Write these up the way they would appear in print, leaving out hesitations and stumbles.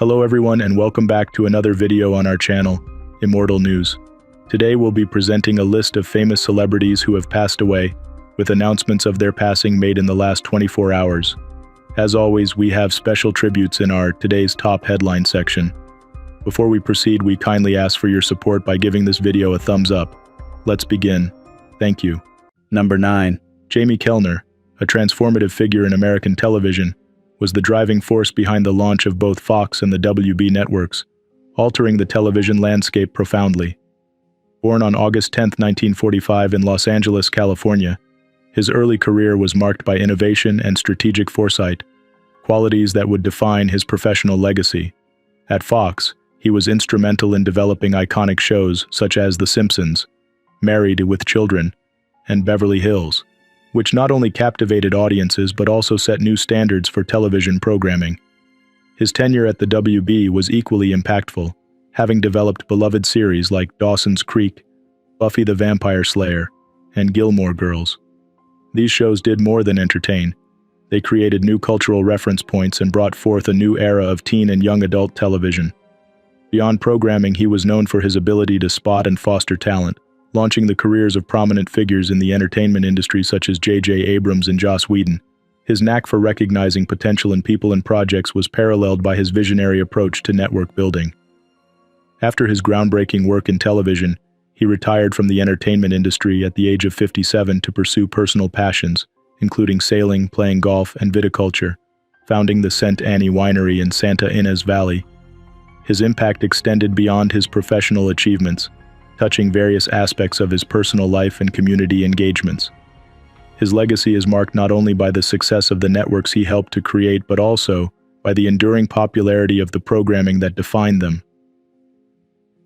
Hello everyone and welcome back to another video on our channel, Immortal News. Today we'll be presenting a list of famous celebrities who have passed away, with announcements of their passing made in the last 24 hours. As always, we have special tributes in our Today's Top Headline section. Before we proceed, we kindly ask for your support by giving this video a thumbs up. Let's begin. Thank you. Number 9. Jamie Kelner, a transformative figure in American television, was the driving force behind the launch of both Fox and the WB networks, altering the television landscape profoundly. Born on August 10, 1945 in Los Angeles, California, his early career was marked by innovation and strategic foresight, qualities that would define his professional legacy. At Fox, he was instrumental in developing iconic shows such as The Simpsons, Married with Children, and Beverly Hills, which not only captivated audiences but also set new standards for television programming. His tenure at the WB was equally impactful, having developed beloved series like Dawson's Creek, Buffy the Vampire Slayer, and Gilmore Girls. These shows did more than entertain. They created new cultural reference points and brought forth a new era of teen and young adult television. Beyond programming, he was known for his ability to spot and foster talent, launching the careers of prominent figures in the entertainment industry such as J.J. Abrams and Joss Whedon. His knack for recognizing potential in people and projects was paralleled by his visionary approach to network building. After his groundbreaking work in television, he retired from the entertainment industry at the age of 57 to pursue personal passions, including sailing, playing golf, and viticulture, founding the St. Annie Winery in Santa Ynez Valley. His impact extended beyond his professional achievements, touching various aspects of his personal life and community engagements. His legacy is marked not only by the success of the networks he helped to create but also by the enduring popularity of the programming that defined them.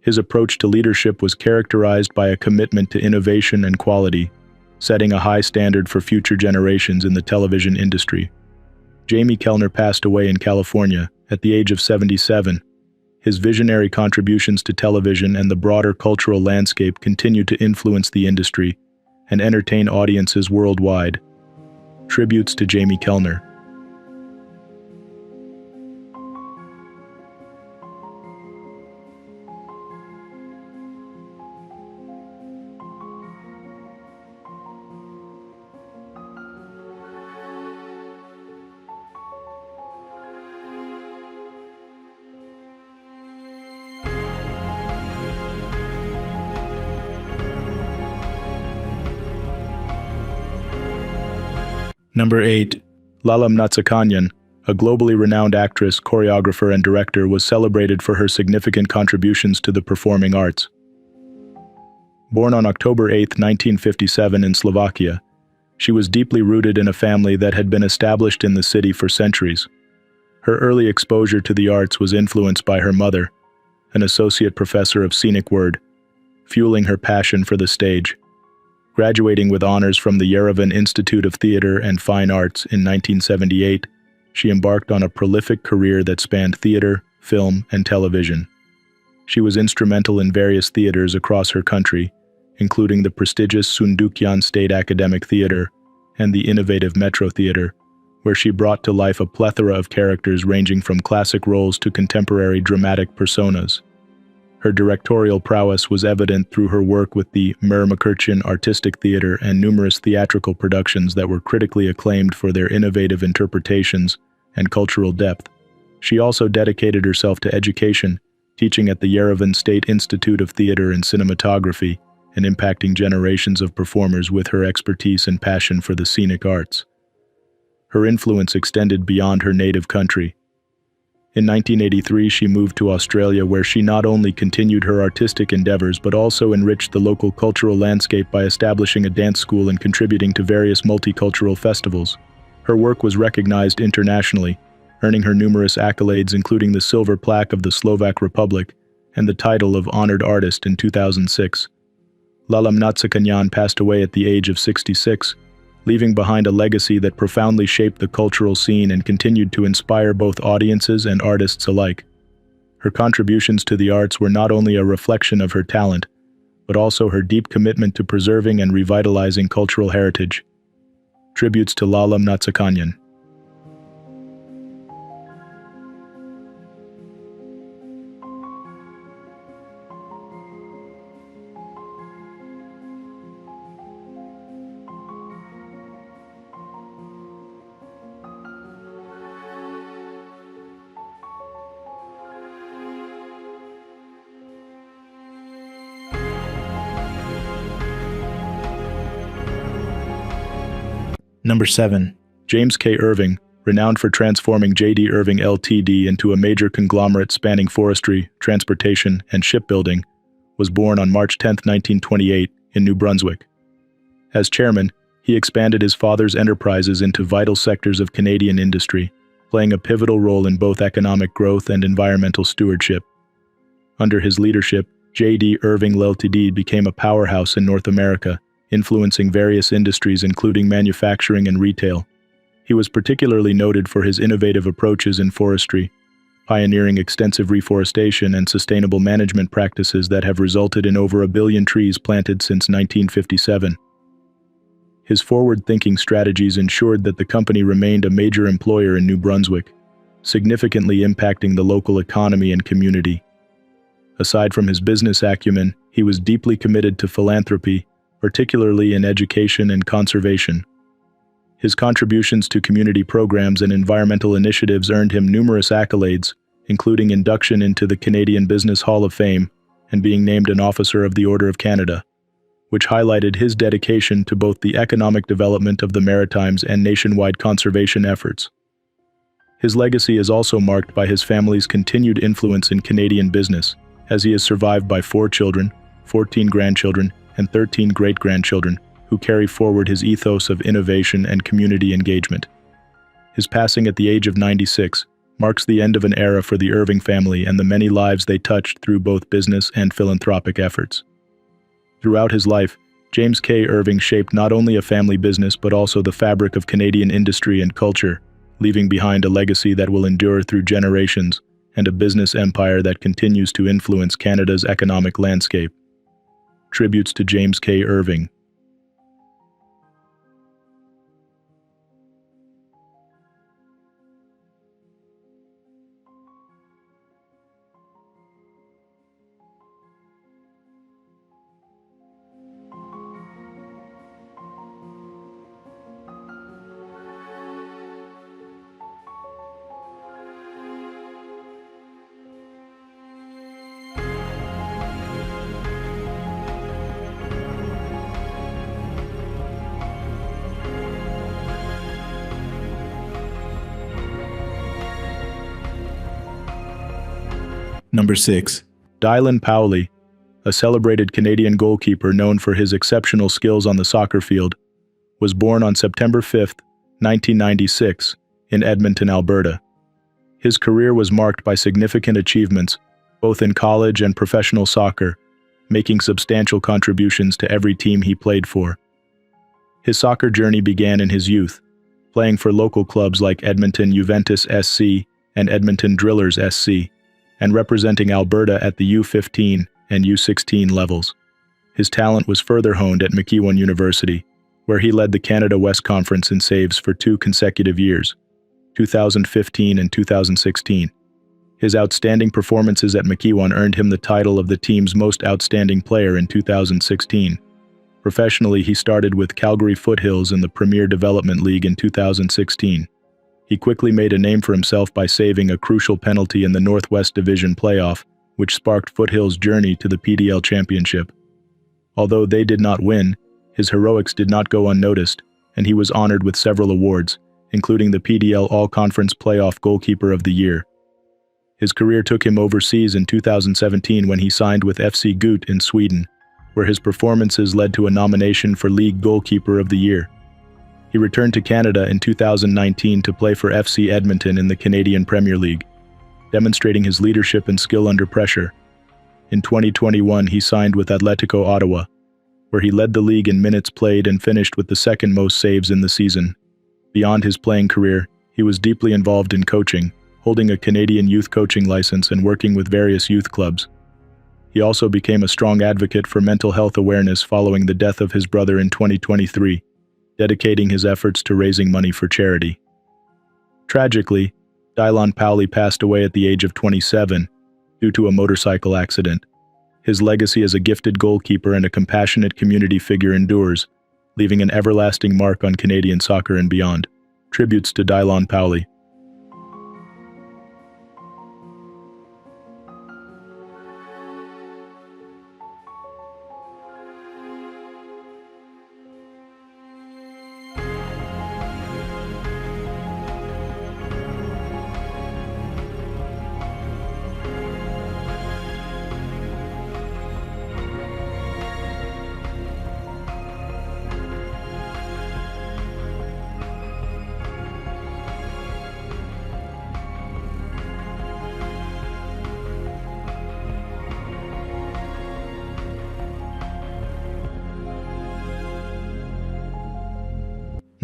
His approach to leadership was characterized by a commitment to innovation and quality, setting a high standard for future generations in the television industry. Jamie Kelner passed away in California at the age of 77. His visionary contributions to television and the broader cultural landscape continue to influence the industry and entertain audiences worldwide. Tributes to Jamie Kelner. Number 8. Kanyan, a globally renowned actress, choreographer, and director, was celebrated for her significant contributions to the performing arts. Born on October 8, 1957 in Slovakia, she was deeply rooted in a family that had been established in the city for centuries. Her early exposure to the arts was influenced by her mother, an associate professor of scenic word, fueling her passion for the stage. Graduating with honors from the Yerevan Institute of Theater and Fine Arts in 1978, she embarked on a prolific career that spanned theater, film, and television. She was instrumental in various theaters across her country, including the prestigious Sundukyan State Academic Theater and the innovative Metro Theater, where she brought to life a plethora of characters ranging from classic roles to contemporary dramatic personas. Her directorial prowess was evident through her work with the McKellen Artistic Theater and numerous theatrical productions that were critically acclaimed for their innovative interpretations and cultural depth. She also dedicated herself to education, teaching at the Yerevan State Institute of Theater and Cinematography, and impacting generations of performers with her expertise and passion for the scenic arts. Her influence extended beyond her native country. In 1983, she moved to Australia, where she not only continued her artistic endeavors but also enriched the local cultural landscape by establishing a dance school and contributing to various multicultural festivals. Her work was recognized internationally, earning her numerous accolades including the Silver Plaque of the Slovak Republic and the title of Honored Artist in 2006. Kanyan passed away at the age of 66, leaving behind a legacy that profoundly shaped the cultural scene and continued to inspire both audiences and artists alike. Her contributions to the arts were not only a reflection of her talent, but also her deep commitment to preserving and revitalizing cultural heritage. Tributes to Kanyan. Number 7. James K. Irving, renowned for transforming J.D. Irving Ltd. into a major conglomerate spanning forestry, transportation, and shipbuilding, was born on March 10, 1928, in New Brunswick. As chairman, he expanded his father's enterprises into vital sectors of Canadian industry, playing a pivotal role in both economic growth and environmental stewardship. Under his leadership, J.D. Irving Ltd. became a powerhouse in North America, influencing various industries including manufacturing and retail. He was particularly noted for his innovative approaches in forestry, pioneering extensive reforestation and sustainable management practices that have resulted in over 1 billion trees planted since 1957. His forward-thinking strategies ensured that the company remained a major employer in New Brunswick, significantly impacting the local economy and community. Aside from his business acumen, he was deeply committed to philanthropy, particularly in education and conservation. His contributions to community programs and environmental initiatives earned him numerous accolades, including induction into the Canadian Business Hall of Fame and being named an Officer of the Order of Canada, which highlighted his dedication to both the economic development of the Maritimes and nationwide conservation efforts. His legacy is also marked by his family's continued influence in Canadian business, as he is survived by 4 children, 14 grandchildren, and 13 great-grandchildren, who carry forward his ethos of innovation and community engagement. His passing at the age of 96 marks the end of an era for the Irving family and the many lives they touched through both business and philanthropic efforts. Throughout his life, James K. Irving shaped not only a family business but also the fabric of Canadian industry and culture, leaving behind a legacy that will endure through generations and a business empire that continues to influence Canada's economic landscape. Tributes to James K. Irving. Number 6. Dion Poy, a celebrated Canadian goalkeeper known for his exceptional skills on the soccer field, was born on September 5, 1996, in Edmonton, Alberta. His career was marked by significant achievements, both in college and professional soccer, making substantial contributions to every team he played for. His soccer journey began in his youth, playing for local clubs like Edmonton Juventus SC and Edmonton Drillers SC, and representing Alberta at the U15 and U16 levels. His talent was further honed at McKellen University, where he led the Canada West Conference in saves for 2 consecutive years, 2015 and 2016. His outstanding performances at McKellen earned him the title of the team's most outstanding player in 2016. Professionally, he started with Calgary Foothills in the Premier Development League in 2016. He quickly made a name for himself by saving a crucial penalty in the Northwest Division playoff, which sparked Foothills' journey to the PDL Championship. Although they did not win, his heroics did not go unnoticed, and he was honored with several awards, including the PDL All-Conference Playoff Goalkeeper of the Year. His career took him overseas in 2017 when he signed with FC Gut in Sweden, where his performances led to a nomination for League Goalkeeper of the Year. He returned to Canada in 2019 to play for FC Edmonton in the Canadian Premier League, demonstrating his leadership and skill under pressure. In 2021, he signed with Atletico Ottawa, where he led the league in minutes played and finished with the second most saves in the season. Beyond his playing career, he was deeply involved in coaching, holding a Canadian youth coaching license and working with various youth clubs. He also became a strong advocate for mental health awareness following the death of his brother in 2023, dedicating his efforts to raising money for charity. Tragically, Dion Poy passed away at the age of 27 due to a motorcycle accident. His legacy as a gifted goalkeeper and a compassionate community figure endures, leaving an everlasting mark on Canadian soccer and beyond. Tributes to Dion Poy.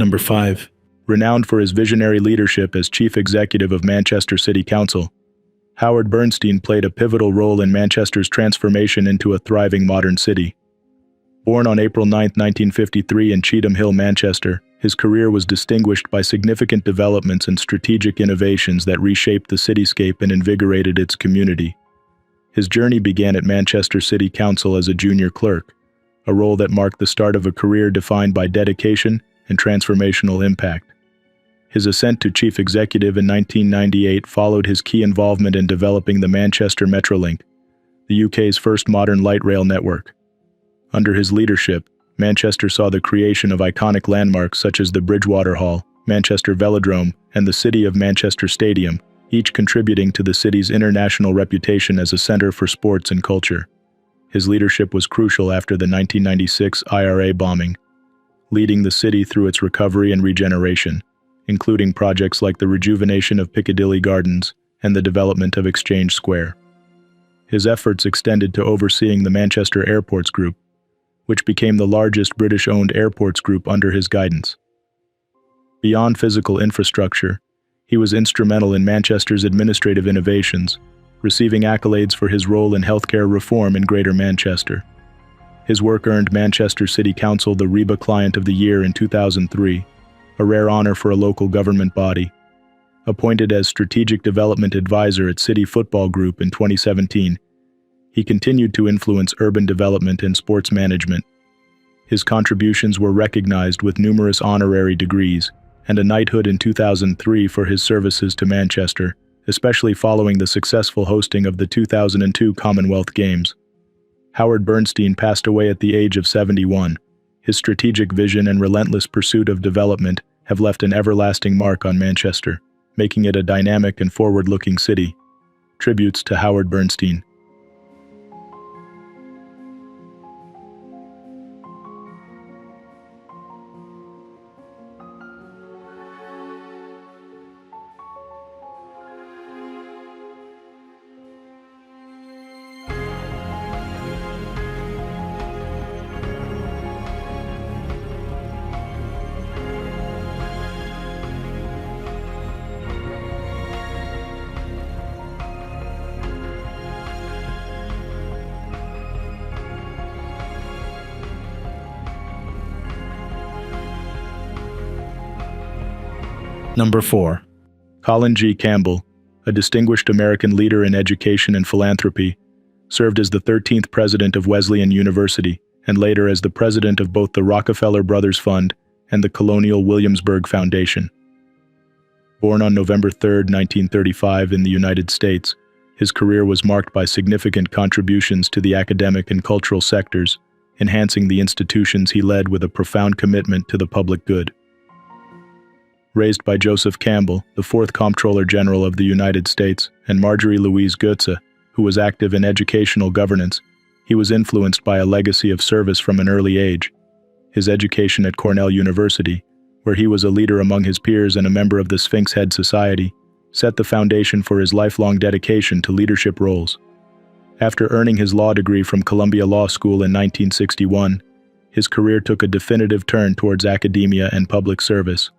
Number 5. Renowned for his visionary leadership as chief executive of Manchester City Council, Howard Bernstein played a pivotal role in Manchester's transformation into a thriving modern city. Born on April 9, 1953 in Cheetham Hill, Manchester, his career was distinguished by significant developments and strategic innovations that reshaped the cityscape and invigorated its community. His journey began at Manchester City Council as a junior clerk, a role that marked the start of a career defined by dedication and transformational impact. His ascent to chief executive in 1998 followed his key involvement in developing the Manchester Metrolink, the UK's first modern light rail network. Under his leadership, Manchester saw the creation of iconic landmarks such as the Bridgewater Hall, Manchester Velodrome, and the City of Manchester Stadium, each contributing to the city's international reputation as a centre for sports and culture. His leadership was crucial after the 1996 IRA bombing, leading the city through its recovery and regeneration, including projects like the rejuvenation of Piccadilly Gardens and the development of Exchange Square. His efforts extended to overseeing the Manchester Airports Group, which became the largest British-owned airports group under his guidance. Beyond physical infrastructure, he was instrumental in Manchester's administrative innovations, receiving accolades for his role in healthcare reform in Greater Manchester. His work earned Manchester City Council the REBA Client of the Year in 2003, a rare honor for a local government body. Appointed as Strategic Development Advisor at City Football Group in 2017, he continued to influence urban development and sports management. His contributions were recognized with numerous honorary degrees and a knighthood in 2003 for his services to Manchester, especially following the successful hosting of the 2002 Commonwealth Games. Howard Bernstein passed away at the age of 71. His strategic vision and relentless pursuit of development have left an everlasting mark on Manchester, making it a dynamic and forward-looking city. Tributes to Howard Bernstein. Number 4. Colin G. Campbell, a distinguished American leader in education and philanthropy, served as the 13th president of Wesleyan University and later as the president of both the Rockefeller Brothers Fund and the Colonial Williamsburg Foundation. Born on November 3, 1935 in the United States, his career was marked by significant contributions to the academic and cultural sectors, enhancing the institutions he led with a profound commitment to the public good. Raised by Joseph Campbell, the fourth Comptroller General of the United States, and Marjorie Louise Goetze, who was active in educational governance, he was influenced by a legacy of service from an early age. His education at Cornell University, where he was a leader among his peers and a member of the Sphinx Head Society, set the foundation for his lifelong dedication to leadership roles. After earning his law degree from Columbia Law School in 1961, his career took a definitive turn towards academia and public service.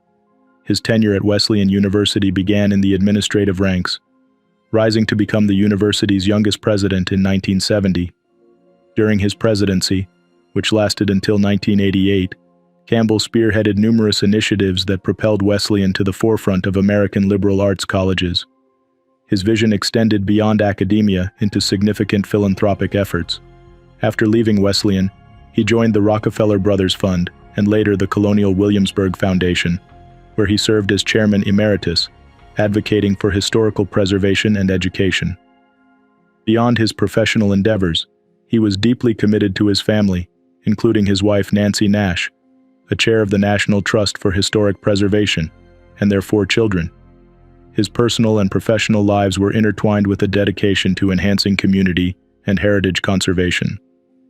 His tenure at Wesleyan University began in the administrative ranks, rising to become the university's youngest president in 1970. During his presidency, which lasted until 1988, Campbell spearheaded numerous initiatives that propelled Wesleyan to the forefront of American liberal arts colleges. His vision extended beyond academia into significant philanthropic efforts. After leaving Wesleyan, he joined the Rockefeller Brothers Fund and later the Colonial Williamsburg Foundation, where he served as chairman emeritus, advocating for historical preservation and education. Beyond his professional endeavors, he was deeply committed to his family, including his wife Nancy Nash, a chair of the National Trust for Historic Preservation, and their 4 children. His personal and professional lives were intertwined with a dedication to enhancing community and heritage conservation.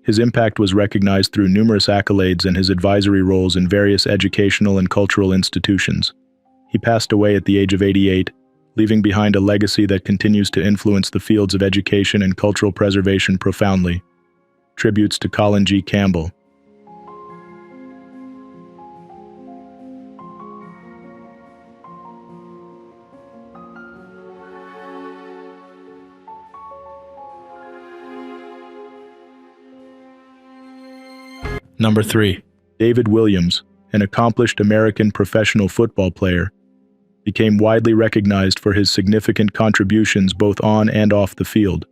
His impact was recognized through numerous accolades and his advisory roles in various educational and cultural institutions. He passed away at the age of 88, leaving behind a legacy that continues to influence the fields of education and cultural preservation profoundly. Tributes to Colin G. Campbell. Number 3. David Williams, an accomplished American professional football player, became widely recognized for his significant contributions both on and off the field.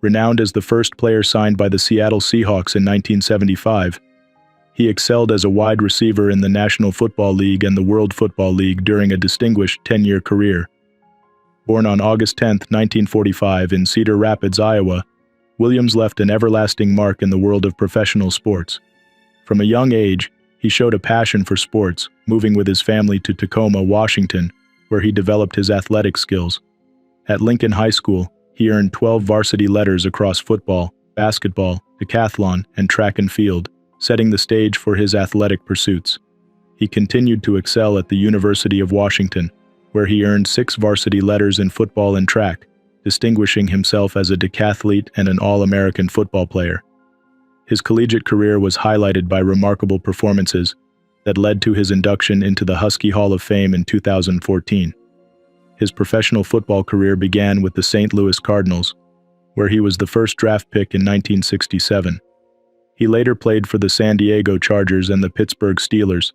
Renowned as the first player signed by the Seattle Seahawks in 1975, he excelled as a wide receiver in the National Football League and the World Football League during a distinguished 10-year career. Born on August 10, 1945 in Cedar Rapids, Iowa, Williams left an everlasting mark in the world of professional sports. From a young age, he showed a passion for sports, moving with his family to Tacoma, Washington, where he developed his athletic skills. At Lincoln High School, he earned 12 varsity letters across football, basketball, decathlon, and track and field, setting the stage for his athletic pursuits. He continued to excel at the University of Washington, where he earned 6 varsity letters in football and track, distinguishing himself as a decathlete and an All-American football player. His collegiate career was highlighted by remarkable performances that led to his induction into the Husky Hall of Fame in 2014. His professional football career began with the St. Louis Cardinals, where he was the first draft pick in 1967. He later played for the San Diego Chargers and the Pittsburgh Steelers,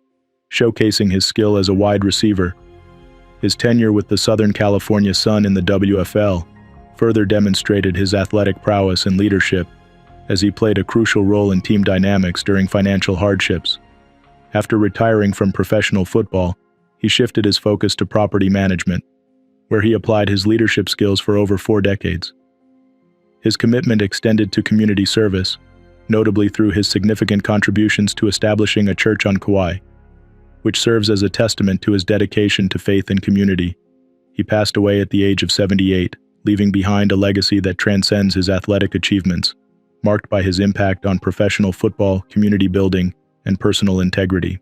showcasing his skill as a wide receiver. His tenure with the Southern California Sun in the WFL further demonstrated his athletic prowess and leadership, as he played a crucial role in team dynamics during financial hardships. After retiring from professional football, he shifted his focus to property management, where he applied his leadership skills for over 4 decades. His commitment extended to community service, notably through his significant contributions to establishing a church on Kauai, which serves as a testament to his dedication to faith and community. He passed away at the age of 78, leaving behind a legacy that transcends his athletic achievements, marked by his impact on professional football, community building, and personal integrity.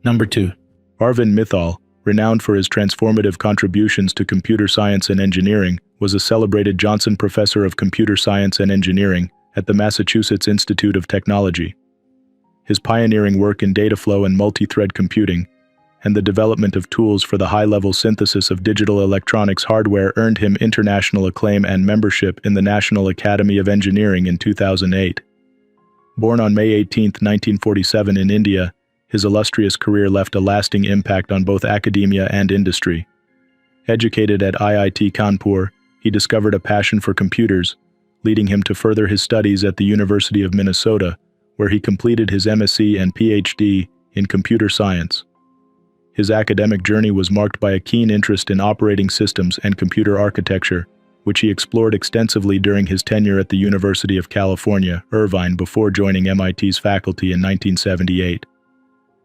Number 2. Arvin Mithal, renowned for his transformative contributions to computer science and engineering, was a celebrated Johnson Professor of Computer Science and Engineering at the Massachusetts Institute of Technology. His pioneering work in data flow and multi-thread computing, and the development of tools for the high-level synthesis of digital electronics hardware earned him international acclaim and membership in the National Academy of Engineering in 2008. Born on May 18, 1947 in India, his illustrious career left a lasting impact on both academia and industry. Educated at IIT Kanpur, he discovered a passion for computers, leading him to further his studies at the University of Minnesota, where he completed his MSc and PhD in computer science. His academic journey was marked by a keen interest in operating systems and computer architecture, which he explored extensively during his tenure at the University of California, Irvine, before joining MIT's faculty in 1978.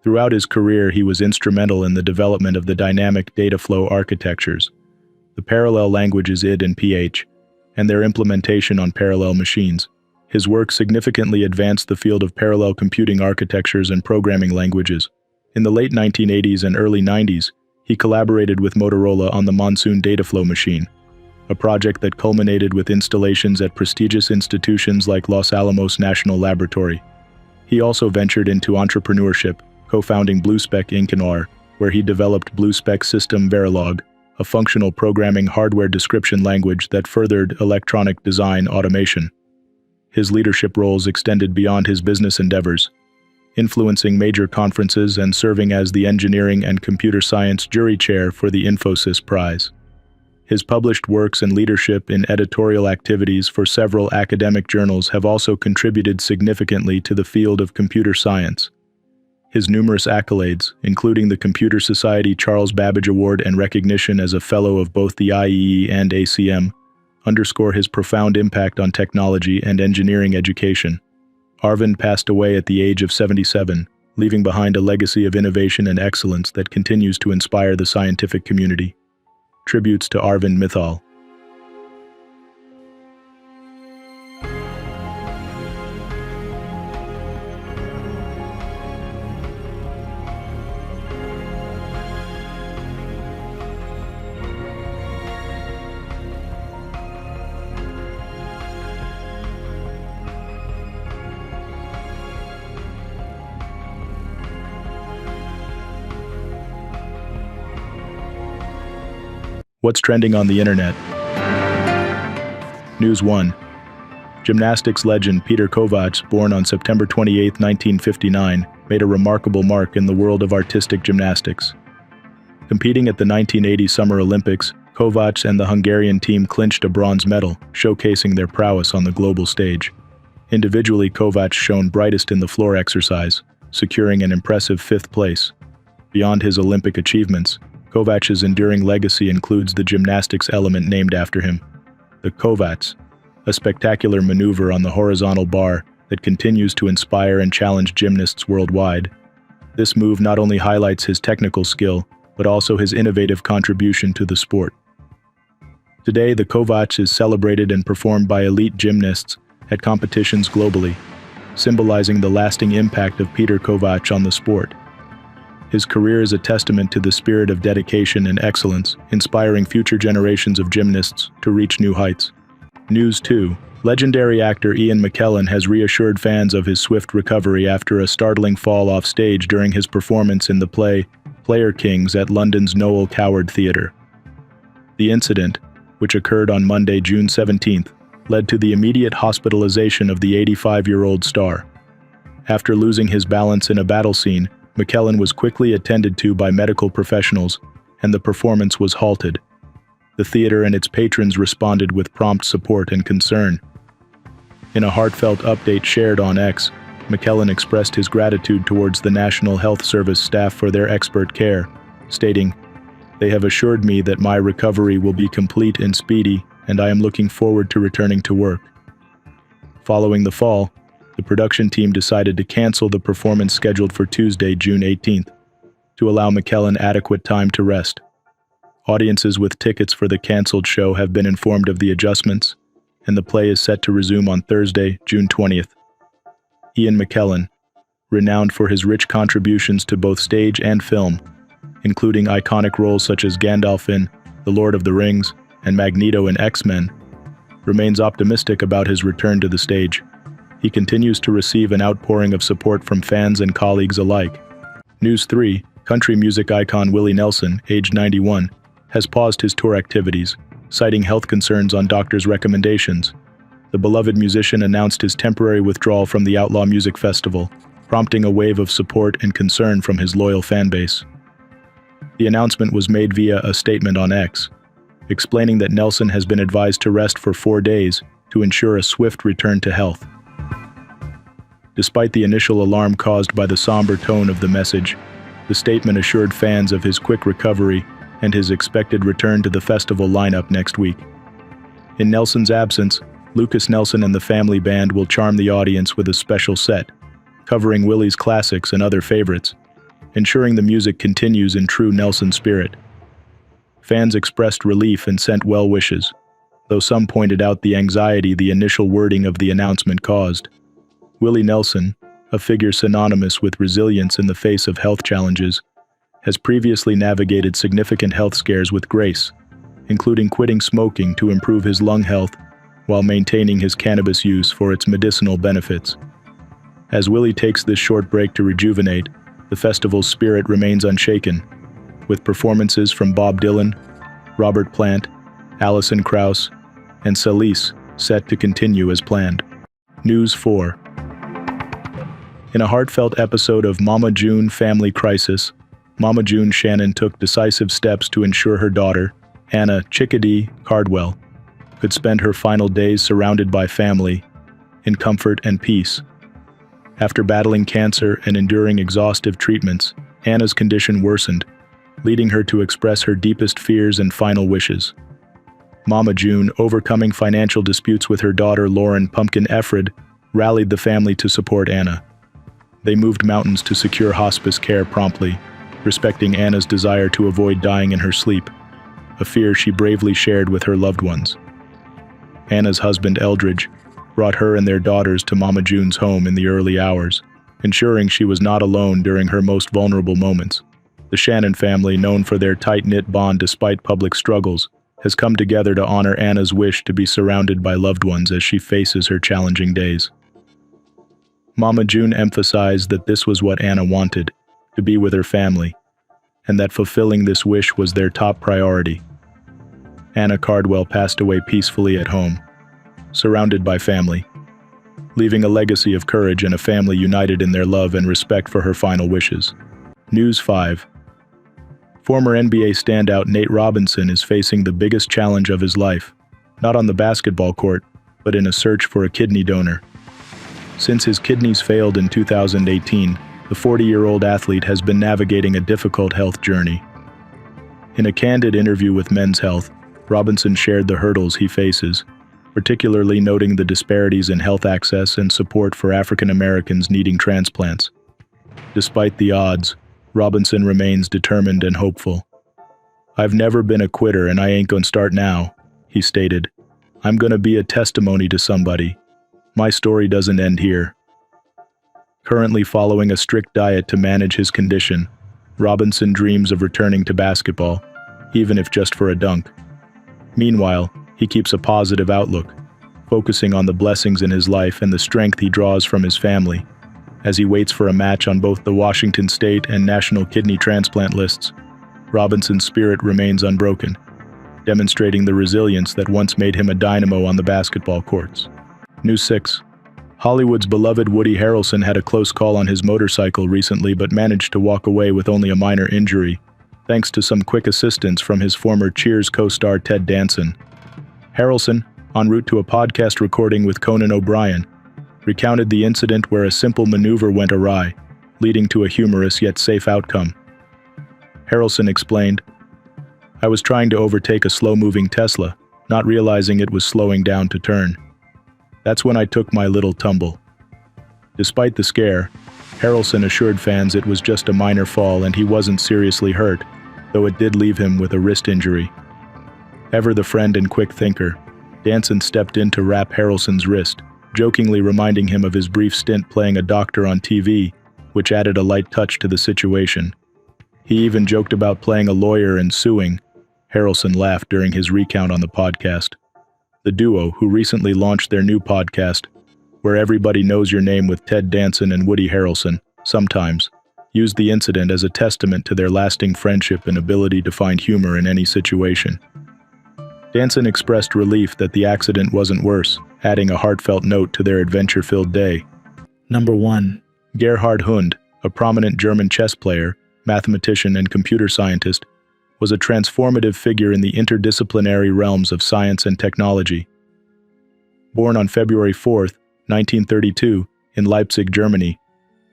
Throughout his career, he was instrumental in the development of the dynamic data flow architectures, the parallel languages id and ph, and their implementation on parallel machines. His work significantly advanced the field of parallel computing architectures and programming languages. In the late 1980s and early 90s, he collaborated with Motorola on the Monsoon Dataflow machine, a project that culminated with installations at prestigious institutions like Los Alamos National Laboratory. He also ventured into entrepreneurship, co-founding BlueSpec Inc. in R, where he developed BlueSpec System Verilog, a functional programming hardware description language that furthered electronic design automation. His leadership roles extended beyond his business endeavors, influencing major conferences and serving as the engineering and computer science jury chair for the Infosys Prize. His published works and leadership in editorial activities for several academic journals have also contributed significantly to the field of computer science. His numerous accolades, including the Computer Society Charles Babbage Award and recognition as a Fellow of both the IEE and ACM, underscore his profound impact on technology and engineering education. Arvin passed away at the age of 77, leaving behind a legacy of innovation and excellence that continues to inspire the scientific community. Tributes to Arvin Mithal. What's trending on the internet? News 1. Gymnastics legend Peter Kovacs, born on September 28, 1959, made a remarkable mark in the world of artistic gymnastics. Competing at the 1980 Summer Olympics, Kovacs and the Hungarian team clinched a bronze medal, showcasing their prowess on the global stage. Individually, Kovacs shone brightest in the floor exercise, securing an impressive 5th place. Beyond his Olympic achievements, Kovacs' enduring legacy includes the gymnastics element named after him, the Kovacs, a spectacular maneuver on the horizontal bar that continues to inspire and challenge gymnasts worldwide. This move not only highlights his technical skill, but also his innovative contribution to the sport. Today, the Kovacs is celebrated and performed by elite gymnasts at competitions globally, symbolizing the lasting impact of Peter Kovacs on the sport. His career is a testament to the spirit of dedication and excellence, inspiring future generations of gymnasts to reach new heights. News 2. Legendary actor Ian McKellen has reassured fans of his swift recovery after a startling fall off stage during his performance in the play Player Kings at London's Noel Coward Theatre. The incident, which occurred on Monday, June 17th, led to the immediate hospitalization of the 85-year-old star. After losing his balance in a battle scene, McKellen was quickly attended to by medical professionals, and the performance was halted. The theater and its patrons responded with prompt support and concern. In a heartfelt update shared on X, McKellen expressed his gratitude towards the National Health Service staff for their expert care, stating, "They have assured me that my recovery will be complete and speedy, and I am looking forward to returning to work." Following the fall, the production team decided to cancel the performance scheduled for Tuesday, June 18th, to allow McKellen adequate time to rest. Audiences with tickets for the canceled show have been informed of the adjustments, and the play is set to resume on Thursday, June 20th. Ian McKellen, renowned for his rich contributions to both stage and film, including iconic roles such as Gandalf in The Lord of the Rings and Magneto in X-Men, remains optimistic about his return to the stage. He continues to receive an outpouring of support from fans and colleagues alike. News 3. Country music icon Willie Nelson, aged 91, has paused his tour activities, citing health concerns on doctors' recommendations. The beloved musician announced his temporary withdrawal from the Outlaw Music Festival, prompting a wave of support and concern from his loyal fanbase. The announcement was made via a statement on X, explaining that Nelson has been advised to rest for 4 days to ensure a swift return to health. Despite the initial alarm caused by the somber tone of the message, the statement assured fans of his quick recovery and his expected return to the festival lineup next week. In Nelson's absence, Lucas Nelson and the family band will charm the audience with a special set, covering Willie's classics and other favorites, ensuring the music continues in true Nelson spirit. Fans expressed relief and sent well wishes, though some pointed out the anxiety the initial wording of the announcement caused. Willie Nelson, a figure synonymous with resilience in the face of health challenges, has previously navigated significant health scares with grace, including quitting smoking to improve his lung health while maintaining his cannabis use for its medicinal benefits. As Willie takes this short break to rejuvenate, the festival's spirit remains unshaken, with performances from Bob Dylan, Robert Plant, Alison Krauss, and Celise set to continue as planned. News 4. In a heartfelt episode of Mama June Family Crisis, Mama June Shannon took decisive steps to ensure her daughter, Anna Chickadee Cardwell, could spend her final days surrounded by family, in comfort and peace. After battling cancer and enduring exhaustive treatments, Anna's condition worsened, leading her to express her deepest fears and final wishes. Mama June, overcoming financial disputes with her daughter Lauren Pumpkin Efred, rallied the family to support Anna. They moved mountains to secure hospice care promptly, respecting Anna's desire to avoid dying in her sleep, a fear she bravely shared with her loved ones. Anna's husband Eldridge brought her and their daughters to Mama June's home in the early hours, ensuring she was not alone during her most vulnerable moments. The Shannon family, known for their tight-knit bond despite public struggles, has come together to honor Anna's wish to be surrounded by loved ones as she faces her challenging days. Mama June emphasized that this was what Anna wanted, to be with her family, and that fulfilling this wish was their top priority. Anna Cardwell passed away peacefully at home, surrounded by family, leaving a legacy of courage and a family united in their love and respect for her final wishes. News 5. Former NBA standout Nate Robinson is facing the biggest challenge of his life, not on the basketball court, but in a search for a kidney donor. Since his kidneys failed in 2018, the 40-year-old athlete has been navigating a difficult health journey. In a candid interview with Men's Health, Robinson shared the hurdles he faces, particularly noting the disparities in health access and support for African Americans needing transplants. Despite the odds, Robinson remains determined and hopeful. "I've never been a quitter and I ain't gonna start now," he stated. "I'm gonna be a testimony to somebody. My story doesn't end here." Currently following a strict diet to manage his condition, Robinson dreams of returning to basketball, even if just for a dunk. Meanwhile, he keeps a positive outlook, focusing on the blessings in his life and the strength he draws from his family. As he waits for a match on both the Washington State and National Kidney Transplant lists, Robinson's spirit remains unbroken, demonstrating the resilience that once made him a dynamo on the basketball courts. News 6. Hollywood's beloved Woody Harrelson had a close call on his motorcycle recently but managed to walk away with only a minor injury, thanks to some quick assistance from his former Cheers co-star Ted Danson. Harrelson, en route to a podcast recording with Conan O'Brien, recounted the incident where a simple maneuver went awry, leading to a humorous yet safe outcome. Harrelson explained, "I was trying to overtake a slow-moving Tesla, not realizing it was slowing down to turn. That's when I took my little tumble." Despite the scare, Harrelson assured fans it was just a minor fall and he wasn't seriously hurt, though it did leave him with a wrist injury. Ever the friend and quick thinker, Danson stepped in to wrap Harrelson's wrist, jokingly reminding him of his brief stint playing a doctor on TV, which added a light touch to the situation. He even joked about playing a lawyer and suing. Harrelson laughed during his recount on the podcast. The duo, who recently launched their new podcast, Where Everybody Knows Your Name with Ted Danson and Woody Harrelson, sometimes, used the incident as a testament to their lasting friendship and ability to find humor in any situation. Danson expressed relief that the accident wasn't worse, adding a heartfelt note to their adventure-filled day. Number 1. Gerhard Hund, a prominent German chess player, mathematician and computer scientist, was a transformative figure in the interdisciplinary realms of science and technology. Born on February 4, 1932, in Leipzig, Germany,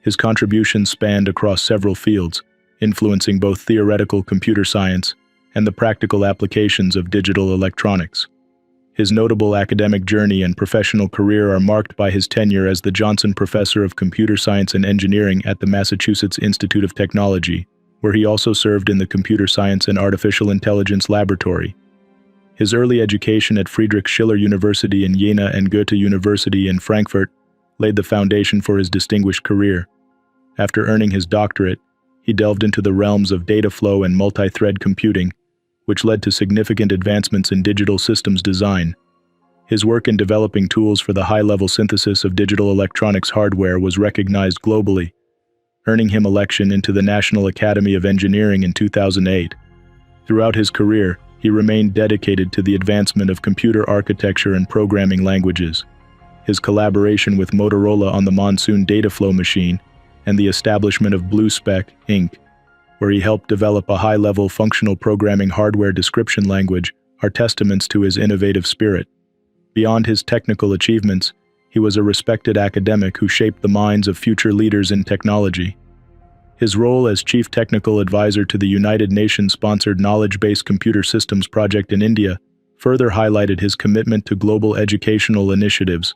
his contributions spanned across several fields, influencing both theoretical computer science and the practical applications of digital electronics. His notable academic journey and professional career are marked by his tenure as the Johnson Professor of Computer Science and Engineering at the Massachusetts Institute of Technology, where he also served in the Computer Science and Artificial Intelligence Laboratory. His early education at Friedrich Schiller University in Jena and Goethe University in Frankfurt laid the foundation for his distinguished career. After earning his doctorate, he delved into the realms of data flow and multi-thread computing, which led to significant advancements in digital systems design. His work in developing tools for the high-level synthesis of digital electronics hardware was recognized globally, earning him election into the National Academy of Engineering in 2008. Throughout his career, he remained dedicated to the advancement of computer architecture and programming languages. His collaboration with Motorola on the Monsoon Dataflow machine and the establishment of BlueSpec, Inc., where he helped develop a high-level functional programming hardware description language, are testaments to his innovative spirit. Beyond his technical achievements, he was a respected academic who shaped the minds of future leaders in technology. His role as chief technical advisor to the United Nations-sponsored Knowledge-Based Computer Systems project in India further highlighted his commitment to global educational initiatives.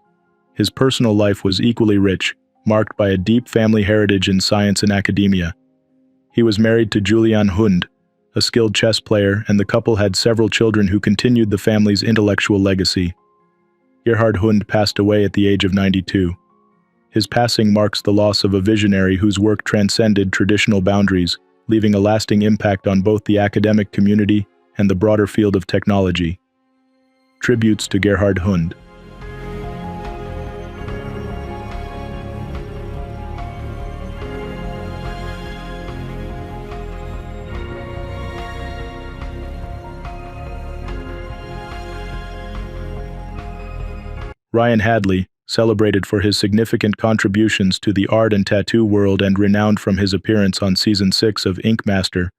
His personal life was equally rich, marked by a deep family heritage in science and academia. He was married to Juliane Hund, a skilled chess player, and the couple had several children who continued the family's intellectual legacy. Gerhard Hund passed away at the age of 92. His passing marks the loss of a visionary whose work transcended traditional boundaries, leaving a lasting impact on both the academic community and the broader field of technology. Tributes to Gerhard Hund. Ryan Hadley, celebrated for his significant contributions to the art and tattoo world and renowned from his appearance on Season 6 of Ink Master,